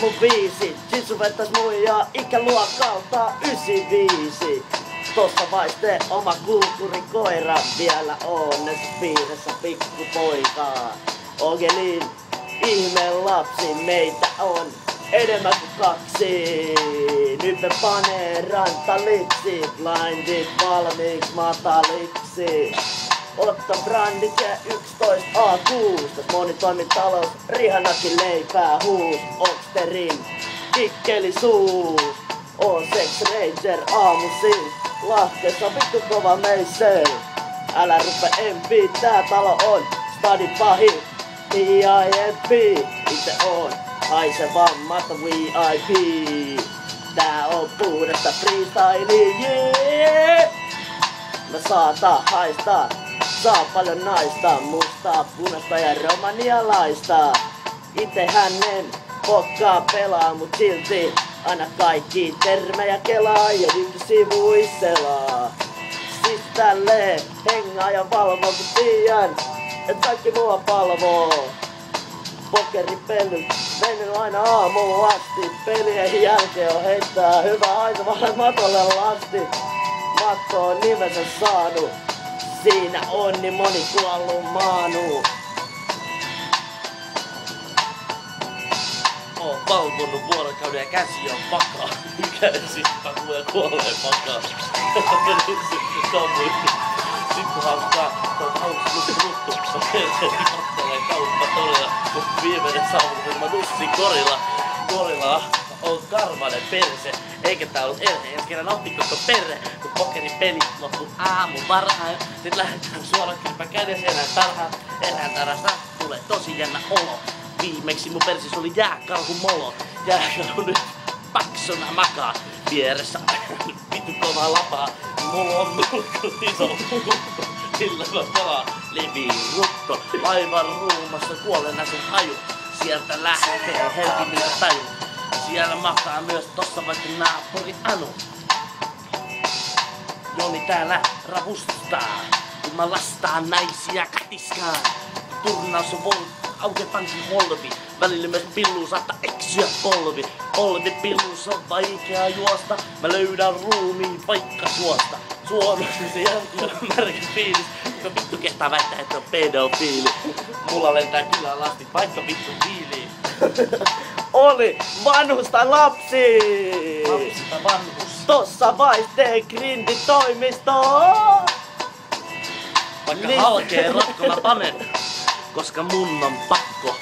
mun biisi. Jitsu vettäis muijaa ikäluokalta 95. Tossa vaiste oma kulttuurikoira vielä on piirissä pikkupoikaa. Ogelin ihme lapsi meitä on enemmän kuin 2. Nyt me panee rantaliksi, blindit valmiiksi mataliksi. Otta brandit ja 11 A6. Monitoimitalous, Rihannakin leipää huus. Oxterin kikkelisuus. On Sex Ranger aamuisin. Lahkessa vittu kova meissel. Älä rupe MP, tää talo on stadi pahin. PIMP, itse on haiseva matta VIP. Tää on puhdasta freestyle, yeah! Mä saatan haistaa, saa paljon naista, mustaa, punaista ja romanialaista. Ite hänen pokkaa pelaa, mut silti aina kaikki termejä kelaa ja sivuisselaa. Siis tälleen hengaa ja valvoo, kun tiedän, et kaikki mua palvoo. Pokeripely mennyt aina aamuun asti. Pelien jälkeen on heittää hyvä aika vaan matolle lasti. Matto on nimensä saanut. Siinä on niin moni kuollut maanu. Oon valvonut vuorokauden ja käsi on pakaa. Käsi pakuu ja kuolee pakaa. Sitten hauskaa, se on hauska juttu. Perseeni kauppa torilla, kun viimeinen saavutus mä nussin korilla on karvanen perse. Eikä tää ollut erhe, ensi kerran otti koko perhe. Kun pokeripeli loppu aamu varhain. Sit lähdetään suoraan kylpä kädessä erään tarasta tulee tosi jännä olo. Viimeksi mun persis oli jääkarhu molo. Jääkarhu nyt paksona makaa. Vieressä vittu kovaa lapaa. Mulla on nurkku iso hukko. Sillä mä palaan leviin rutto. Laivan ruumassa kuolena sen haju. Sieltä lähtee Helsingiltä taju. Siellä makaa myös tossa vaikka naapuri Anu. Joni täällä ravustaa. Kun mä lastaan naisia katiskaan. Turnaus on auke pankin holvi. Välillä myös pilluun saattaa eksyä polvi. Polvi pilluus on vaikea juosta. Mä löydän ruumiin paikka suosta. Suomessa se jälkeen on märkä fiilis. Kuka vittu kehtaa väittää, että on pedofiili. Mulla lentää kyllä lasti vaikka vittu hiiliin. Oli vanhus tai lapsi. Lapsi tai vanhus. Tossa vaihteen grinditoimisto. Vaikka halkee rakko mä panen. Koska mun on pakko.